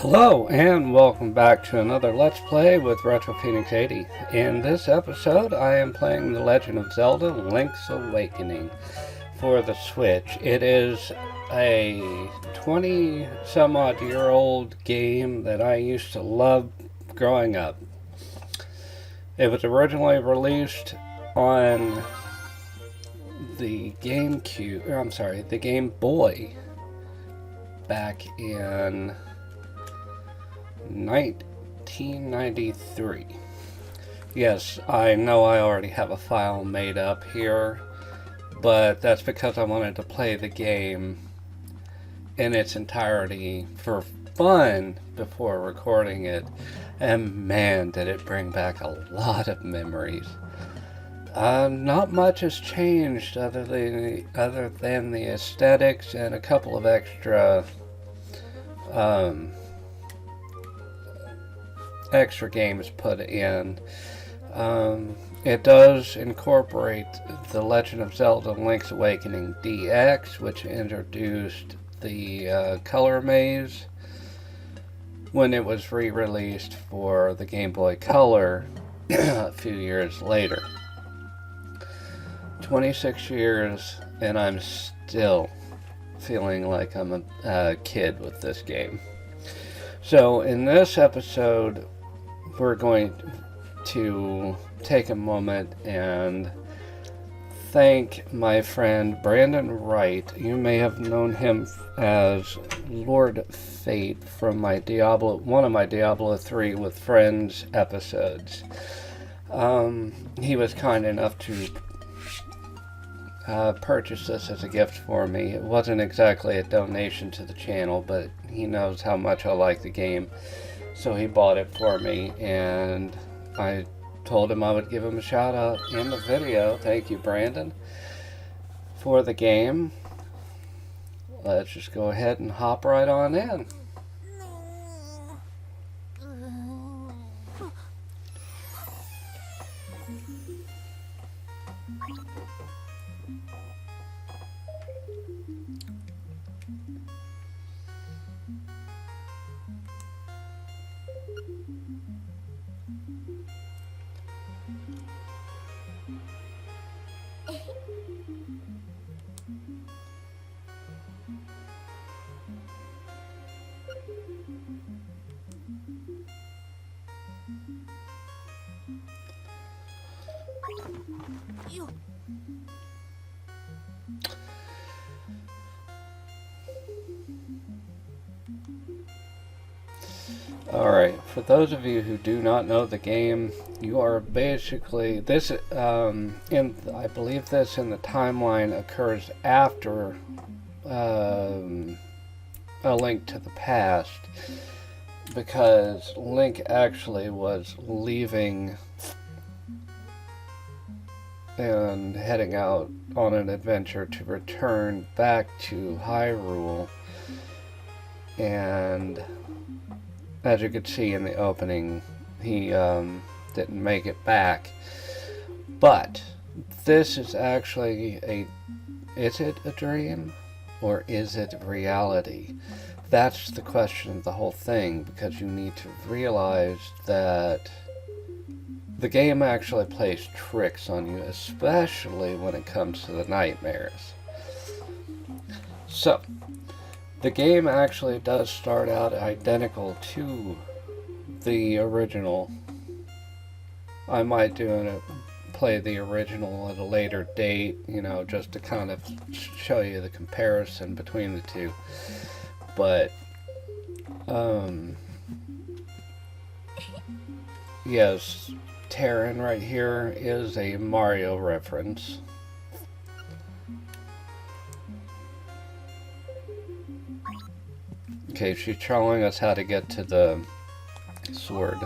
Hello and welcome back to another Let's Play with Retro Phoenix 80. In this episode I am playing The Legend of Zelda Link's Awakening for the Switch. It is a 20 some odd year old game that I used to love growing up. It was originally released on the the Game Boy back in 1993. Yes, I know I already have a file made up here, but that's because I wanted to play the game in its entirety for fun before recording it, and man, did it bring back a lot of memories. Not much has changed other than the aesthetics and a couple of extra games put in. It does incorporate The Legend of Zelda Link's Awakening DX, which introduced the color maze when it was re-released for the Game Boy Color a few years later. 26 years and I'm still feeling like I'm a kid with this game. So in this episode we're going to take a moment and thank my friend Brandon Wright. You may have known him as Lord Fate from one of my Diablo 3 with Friends episodes. He was kind enough to purchase this as a gift for me. It wasn't exactly a donation to the channel, but he knows how much I like the game. So he bought it for me, and I told him I would give him a shout out in the video. Thank you, Brandon, for the game. Let's just go ahead and hop right on in. Alright, for those of you who do not know the game, you are basically, I believe this in the timeline occurs after A Link to the Past, because Link actually was leaving and heading out on an adventure to return back to Hyrule, and as you could see in the opening, he didn't make it back. But this is actually is it a dream or is it reality? That's the question of the whole thing, because you need to realize that the game actually plays tricks on you, especially when it comes to the nightmares. So, the game actually does start out identical to the original. I might play the original at a later date, just to kind of show you the comparison between the two. But, yes, Terran right here is a Mario reference. Okay, she's showing us how to get to the sword.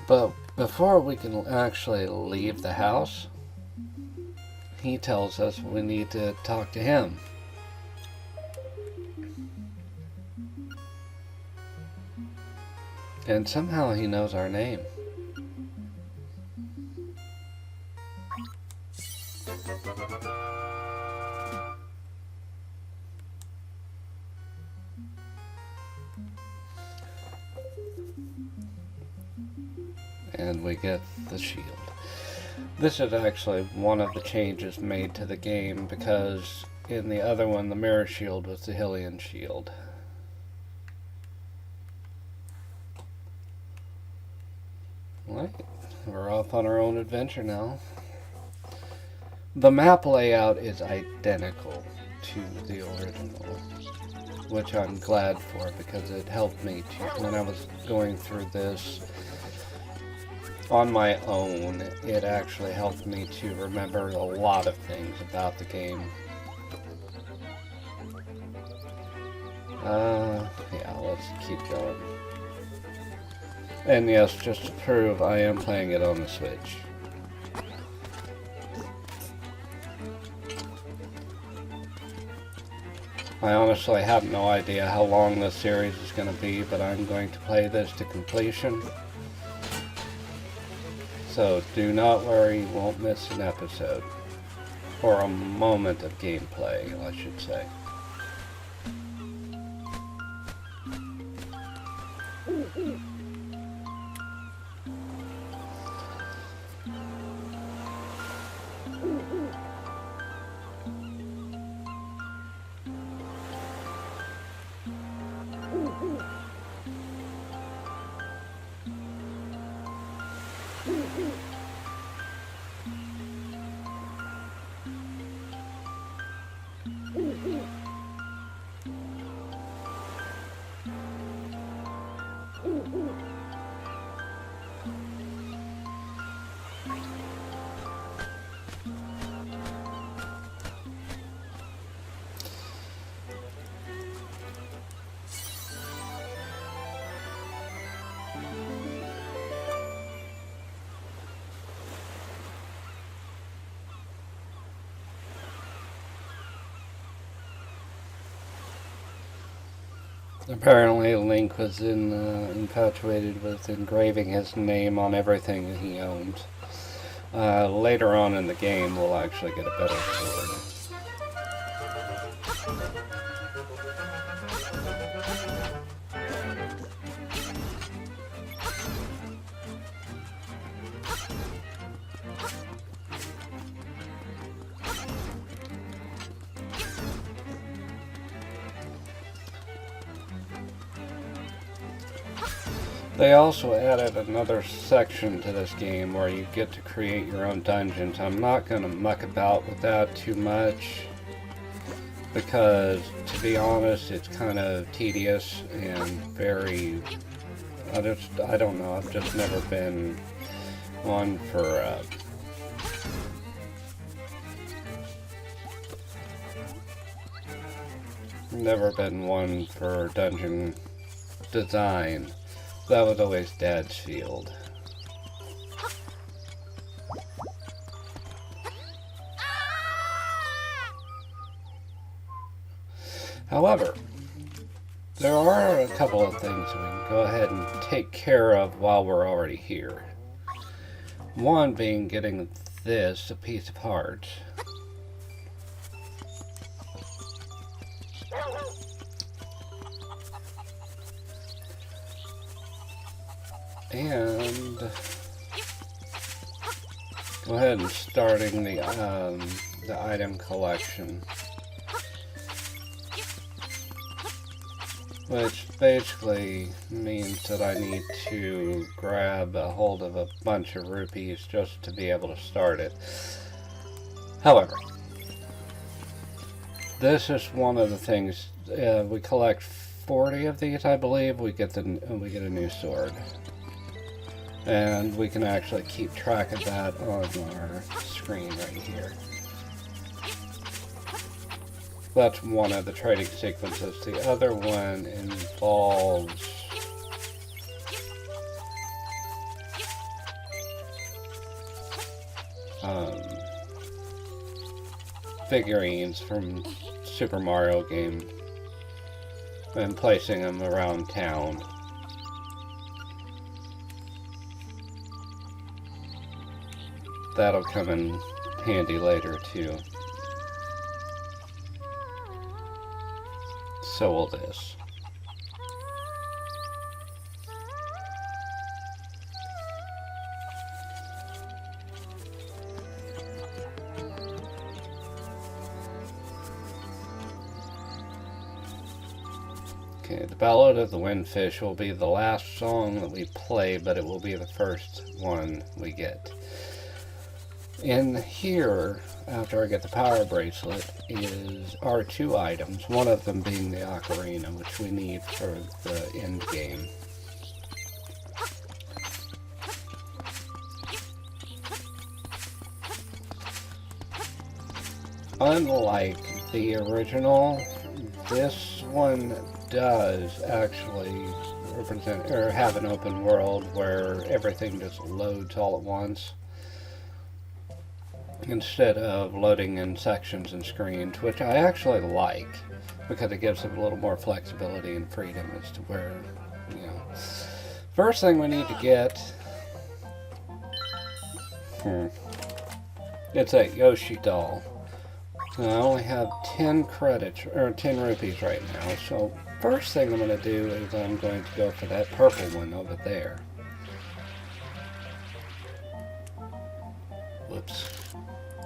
But before we can actually leave the house, he tells us we need to talk to him. And somehow he knows our name. And we get the shield. This is actually one of the changes made to the game, because in the other one the mirror shield was the Hylian shield. Right, we're off on our own adventure now. The map layout is identical to the original, which I'm glad for, because it helped me to, when I was going through this on my own, it actually helped me to remember a lot of things about the game. Yeah, let's keep going. And yes, just to prove, I am playing it on the Switch. I honestly have no idea how long this series is going to be, but I'm going to play this to completion. So do not worry, you won't miss an episode. Or a moment of gameplay, I should say. Apparently Link was infatuated with engraving his name on everything that he owned. Later on in the game, we'll actually get a better sword. They also added another section to this game where you get to create your own dungeons. I'm not going to muck about with that too much, because, to be honest, it's kind of tedious and very... I don't know, I've just never been one for... never been one for dungeon design. That was always Dad's field. However, there are a couple of things we can go ahead and take care of while we're already here. One being getting this, a piece of heart. And go ahead and starting the item collection, which basically means that I need to grab a hold of a bunch of rupees just to be able to start it. However, this is one of the things, we collect 40 of these, I believe, we get a new sword. And we can actually keep track of that on our screen right here. That's one of the trading sequences. The other one involves figurines from Super Mario game and placing them around town. That'll come in handy later too. So will this. Okay, the Ballad of the Windfish will be the last song that we play, but it will be the first one we get. In here, after I get the power bracelet, are 2 items, one of them being the ocarina, which we need for the end game. Unlike the original, this one does actually represent or have an open world where everything just loads all at once instead of loading in sections and screens, which I actually like because it gives it a little more flexibility and freedom as to where, you know. First thing we need to get, it's a Yoshi doll. I only have 10 credits, or 10 rupees right now, so first thing I'm going to do is I'm going to go for that purple one over there. Whoops.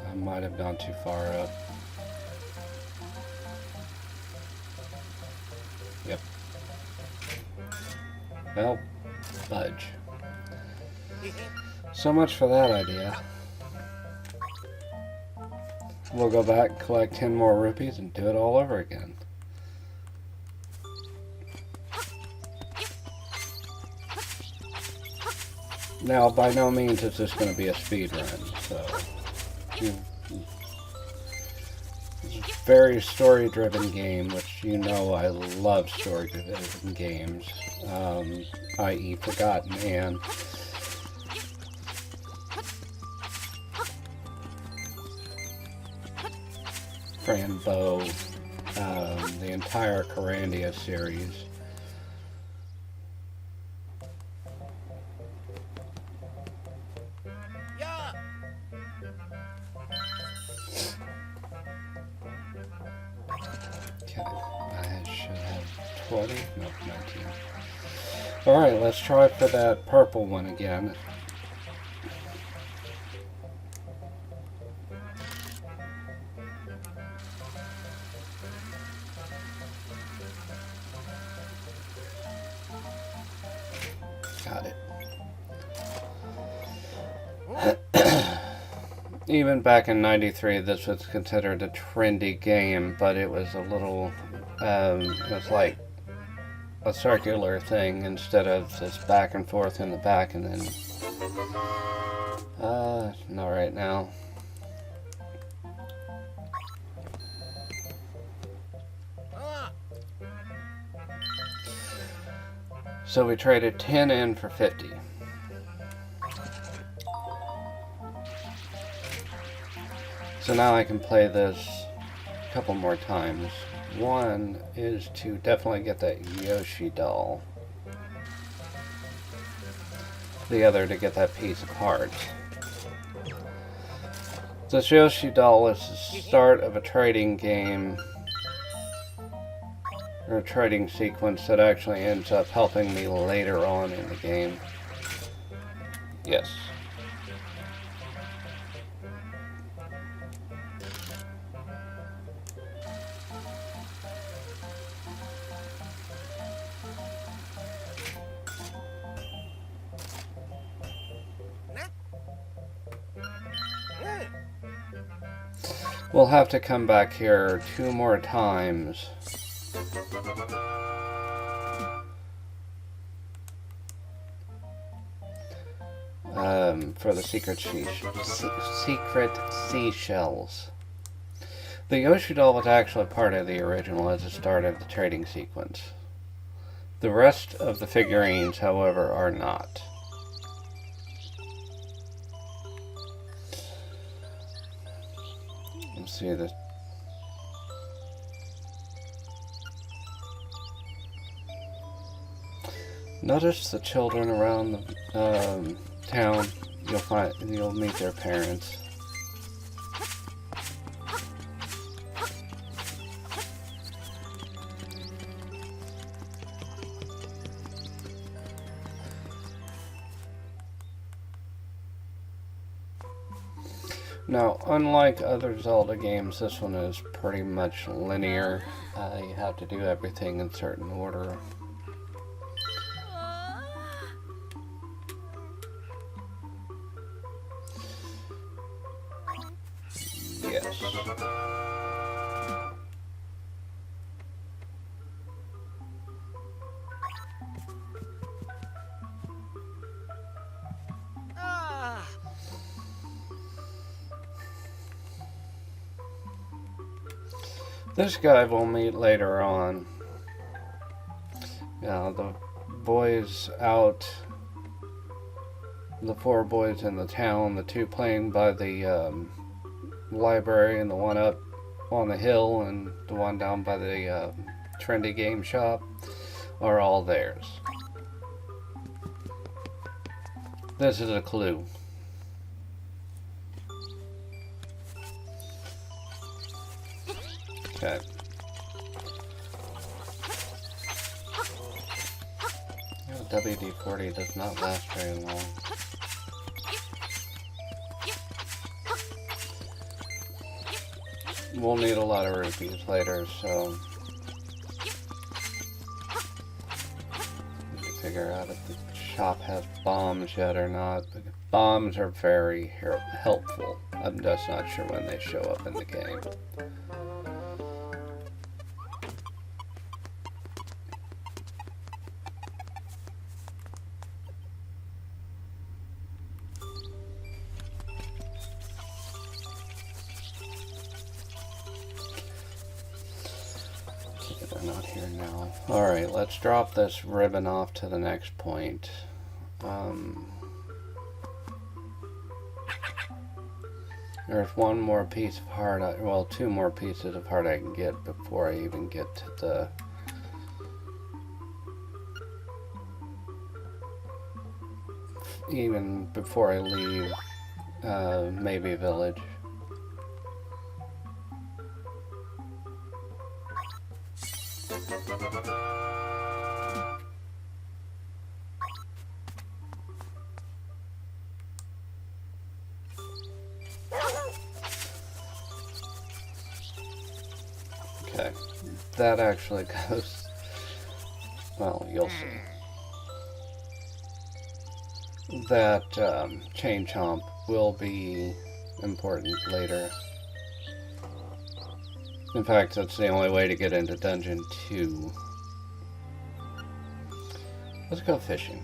I might have gone too far up. Yep. Well, fudge. So much for that idea. We'll go back, collect 10 more rupees, and do it all over again. Now, by no means is this going to be a speed run, so it's a very story-driven game, which you know I love story-driven games, i.e. Forgotten and Toronbo, the entire Corandia series. Okay, I should have 20, no, 19. Alright, let's try for that purple one again. Got it. Even back in '93, this was considered a trendy game, but it was a little, it was like a circular thing instead of this back and forth in the back and then, not right now. So we traded 10 in for 50. So now I can play this a couple more times. One is to definitely get that Yoshi doll. The other to get that piece of heart. This Yoshi doll is the start of a trading game, or a trading sequence that actually ends up helping me later on in the game. Yes. We'll have to come back here 2 more times. For the secret seashells. The Yoshi doll was actually part of the original as the start of the trading sequence. The rest of the figurines, however, are not. Let's see this. Notice the children around the town. You'll meet their parents. Now, unlike other Zelda games, this one is pretty much linear. You have to do everything in certain order. Yes. This guy we'll meet later on. The boys out, the 4 boys in the town, the 2 playing by the library and the one up on the hill and the one down by the trendy game shop are all theirs. This is a clue. Okay. WD-40 does not last very long. We'll need a lot of rupees later, so need to figure out if the shop has bombs yet or not. Bombs are very helpful. I'm just not sure when they show up in the game. They're not here now. Alright, let's drop this ribbon off to the next point. There's one more piece of heart, well, 2 more pieces of heart I can get before I even get to the before I leave maybe village. Okay, that actually goes, well, you'll see. That chain chomp will be important later. In fact, that's the only way to get into Dungeon 2. Let's go fishing.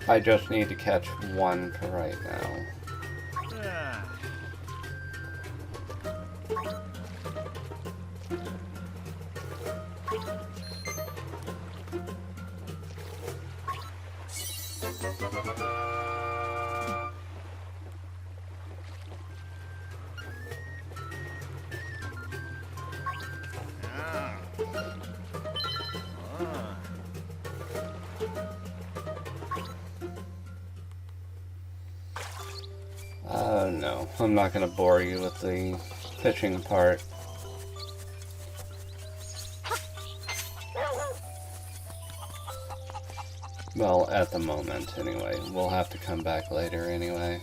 I just need to catch one for right now. No, I'm not going to bore you with the fishing part. Well, at the moment, anyway. We'll have to come back later, anyway.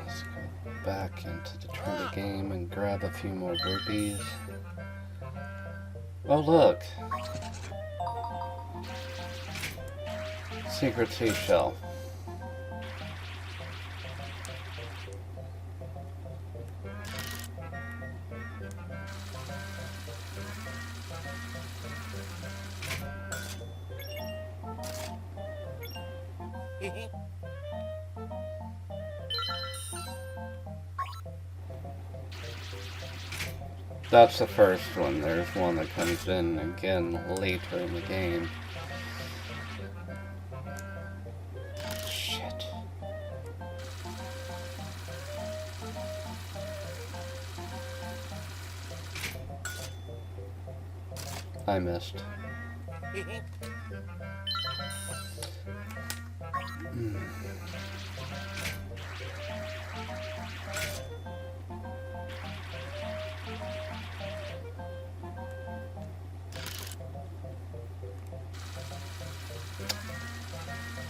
Let's go back into the Trinity game and grab a few more rupees. Oh, look! Secret seashell. That's the first one. There's one that comes in again later in the game. Shit. I missed.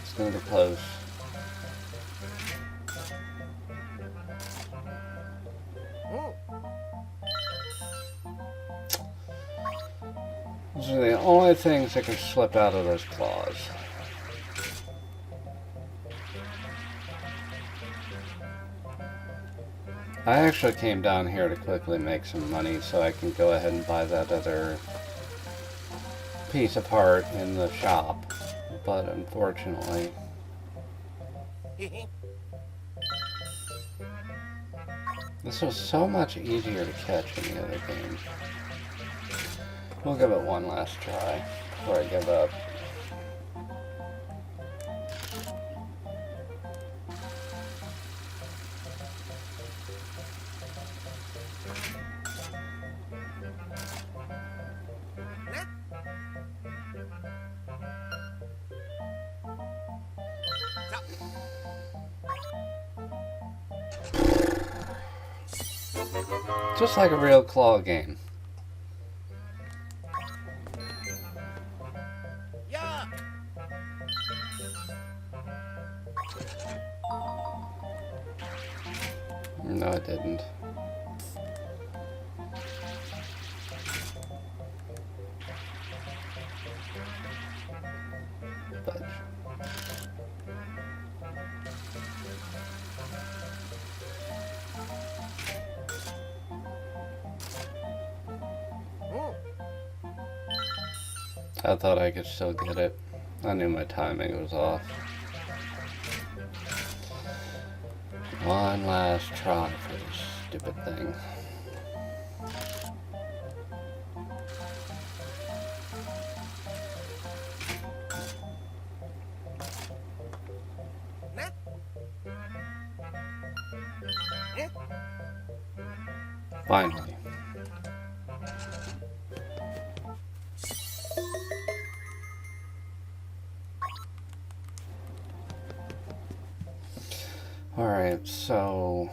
It's gonna be close. Those are the only things that can slip out of those claws. I actually came down here to quickly make some money so I can go ahead and buy that other piece of part in the shop, but unfortunately this was so much easier to catch in the other game. We'll give it one last try before I give up. Just like a real claw game. No, I didn't. Fudge. I thought I could still get it. I knew my timing was off. One last try for this stupid thing. Finally. Alright, so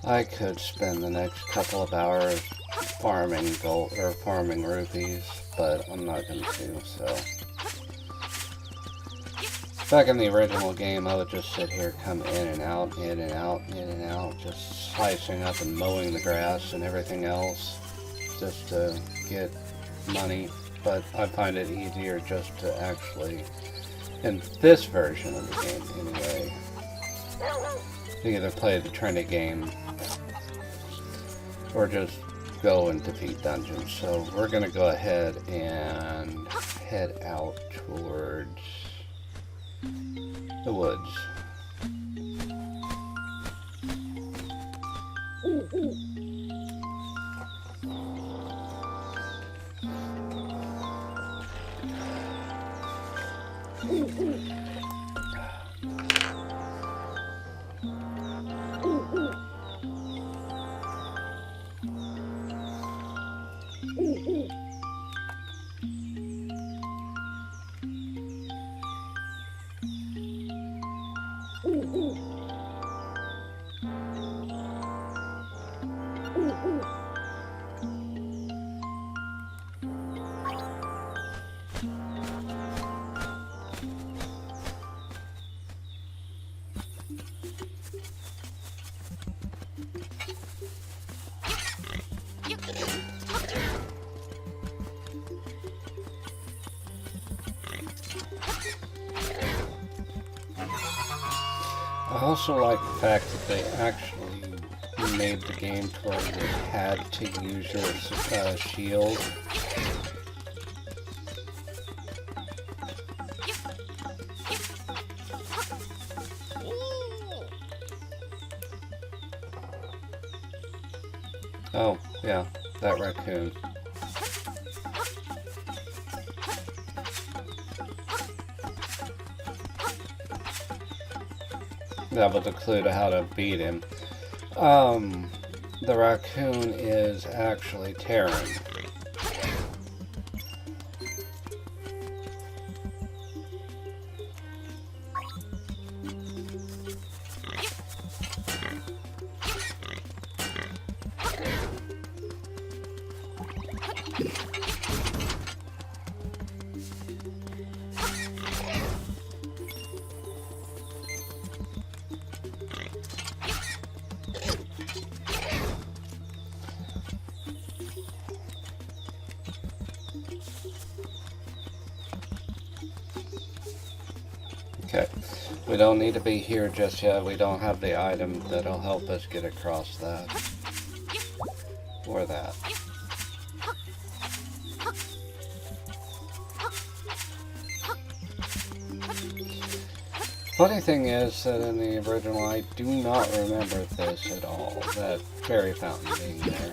I could spend the next couple of hours farming gold or farming rupees, but I'm not going to, so. Back in the original game, I would just sit here, come in and out, in and out, in and out, just slicing up and mowing the grass and everything else, just to get money. But I find it easier just to actually, in this version of the game anyway, to either play the Trinity game or just go and defeat dungeons. So we're going to go ahead and head out towards the woods. I also like the fact that they actually made the game to where you had to use your shield. Oh, yeah, that raccoon. That was a clue to how to beat him. The raccoon is actually Terran. Okay, we don't need to be here just yet. We don't have the item that'll help us get across that. Or that. Funny thing is that in the original, I do not remember this at all. That fairy fountain being there.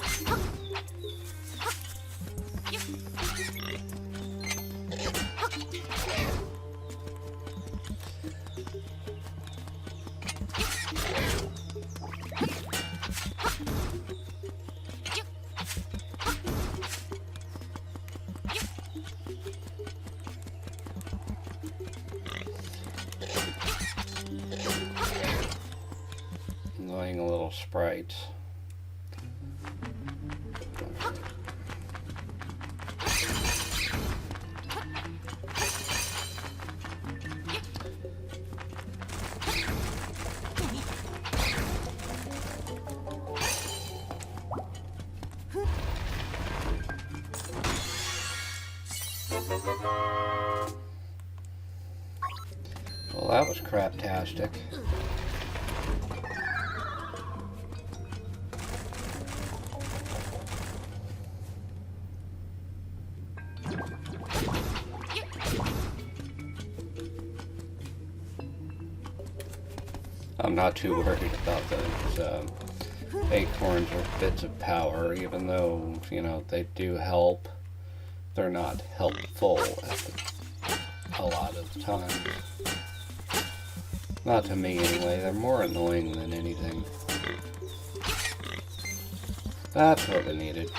Annoying little sprites. Well, that was craptastic. I'm not too worried about those acorns or bits of power, even though, you know, they do help. They're not helpful a lot of the time. Not to me, anyway. They're more annoying than anything. That's what we needed.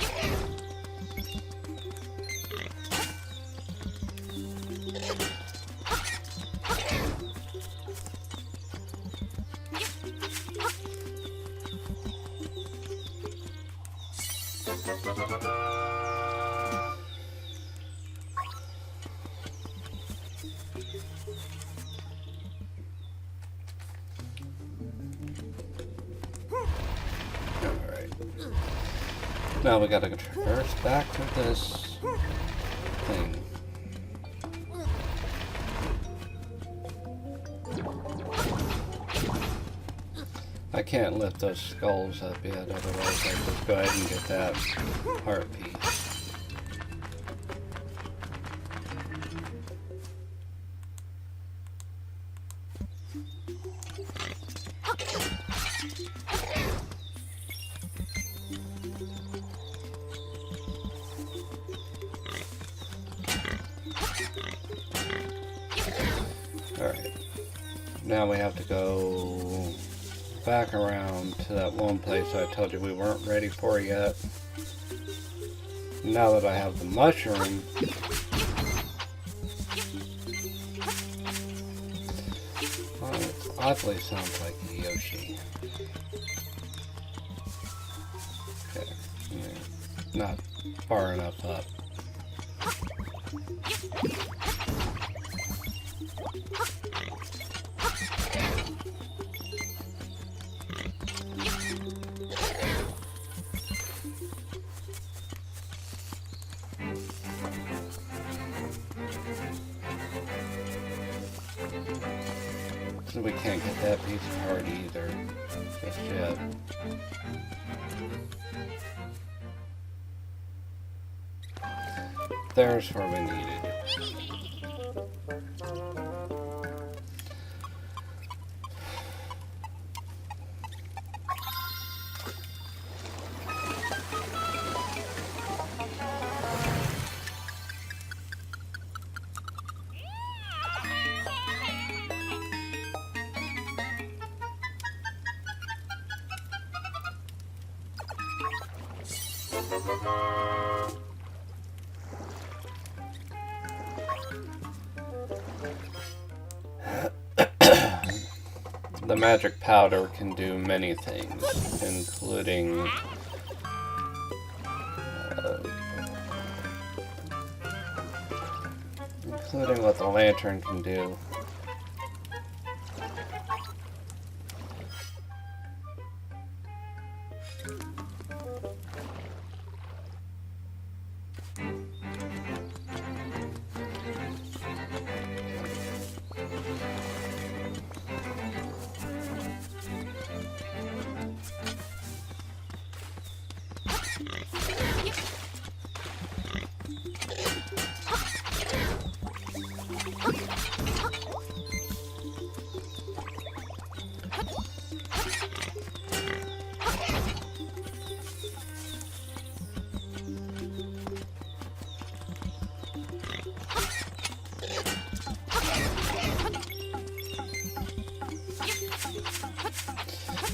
Now we gotta traverse back to this thing. I can't lift those skulls up yet, otherwise I'll just go ahead and get that heart piece. Alright, now we have to go back around to that one place I told you we weren't ready for yet. Now that I have the mushroom, well, it oddly sounds like a Yoshi. Okay, yeah, not far enough up. So we can't get that piece apart either. Just yet. There's where we need it. The magic powder can do many things, including what the lantern can do.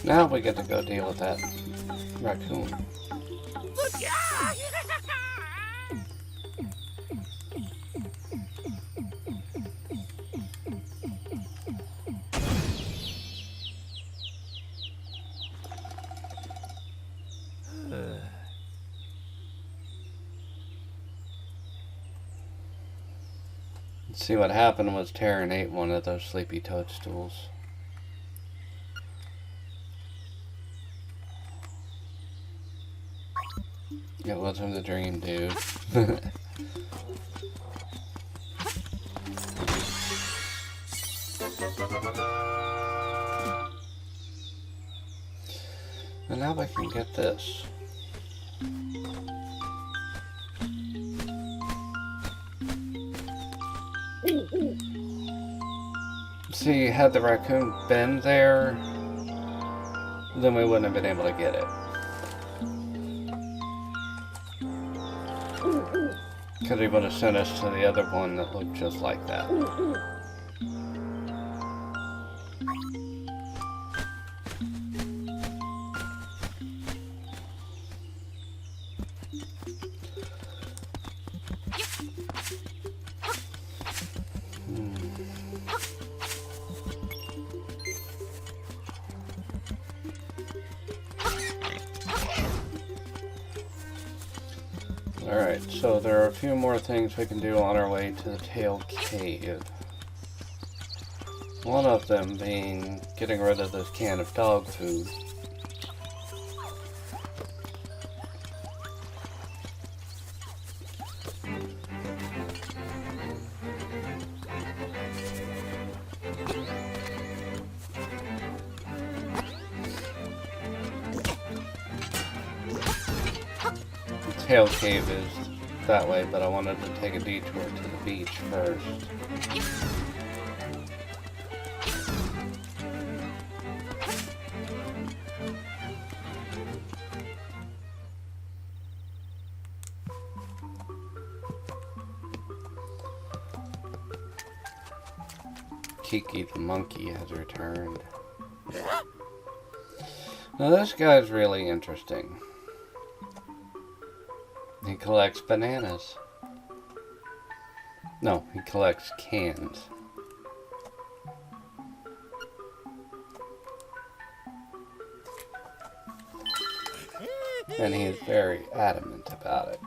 Now we get to go deal with that raccoon. See, what happened was Terran ate one of those sleepy toadstools. It wasn't a dream, dude. And now we can get this. See, had the raccoon been there, then we wouldn't have been able to get it. Because he would have sent us to the other one that looked just like that. Alright, so there are a few more things we can do on our way to the Tail Cave. One of them being getting rid of this can of dog food. Tail Cave is that way, but I wanted to take a detour to the beach first. Kiki the monkey has returned. Now this guy's really interesting. He collects bananas. No, he collects cans. And he is very adamant about it.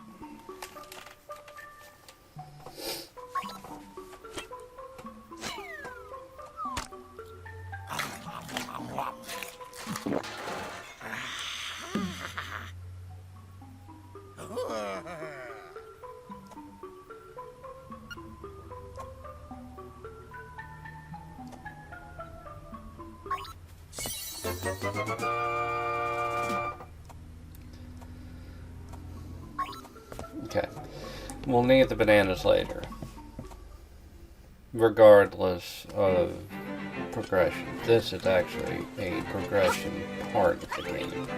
Okay. We'll need the bananas later, regardless of progression. This is actually a progression part of the game.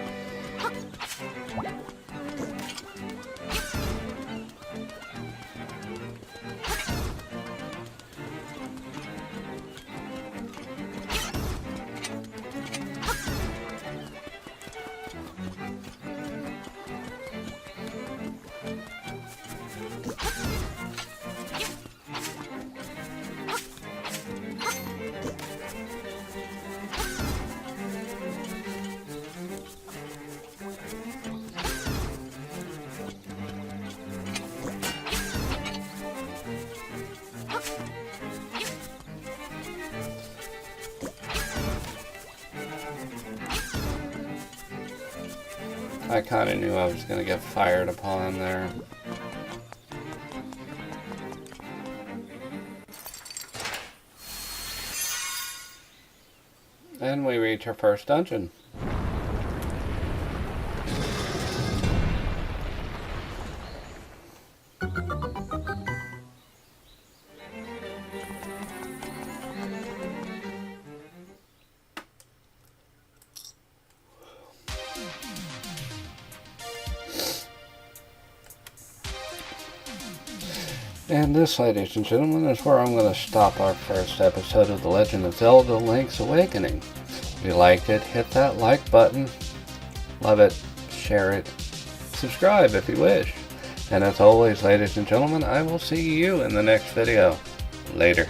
I kind of knew I was going to get fired upon there. And we reach our first dungeon. And this, ladies and gentlemen, is where I'm going to stop our first episode of The Legend of Zelda Link's Awakening. If you liked it, hit that like button. Love it. Share it. Subscribe if you wish. And as always, ladies and gentlemen, I will see you in the next video. Later.